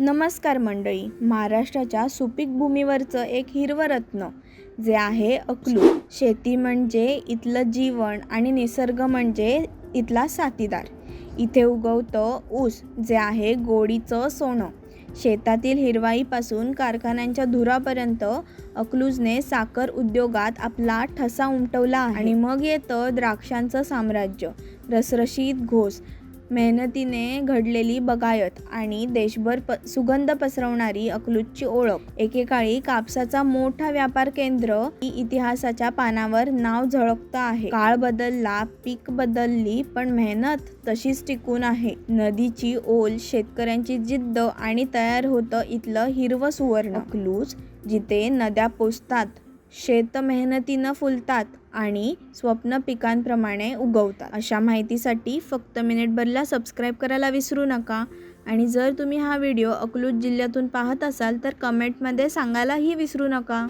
नमस्कार मंडळी. महाराष्ट्राच्या सुपीक भूमीवरचं एक हिरवं रत्न जे आहे अकलूज. शेती म्हणजे इथलं जीवन आणि निसर्ग म्हणजे इथला साथीदार. इथे उगवतं ऊस जे आहे गोडीचं सोनं. शेतातील हिरवाईपासून कारखान्यांच्या धुरापर्यंत अकलूजने साखर उद्योगात आपला ठसा उमटवला आहे. आणि मग येतं द्राक्षांचं साम्राज्य. रसरशीत घोस, मेहनतीने घडलेली बगायत आणि देशभर सुगंध पसरवणारी अकलूजची ओळख. एकेकाळी कापसाचा मोठा व्यापार केंद्र ही इतिहासाच्या पानावर नाव झळकतं आहे. काळ बदलला, पीक बदलली, पण मेहनत तशीच टिकून आहे. नदीची ओल, शेतकऱ्यांची जिद्द आणि तयार होतं इथलं हिरवं सुवर्ण. अकलूज जिथे नद्या पोचतात, शेत मेहनतीनं फुलतात आणि स्वप्न पिकांप्रमाणे उगवतात. अशा माहितीसाठी फक्त मिनिटभरला सबस्क्राईब करायला विसरू नका. आणि जर तुम्ही हा व्हिडिओ अकलूज जिल्ह्यातून पाहत असाल तर कमेंटमध्ये सांगायलाही विसरू नका.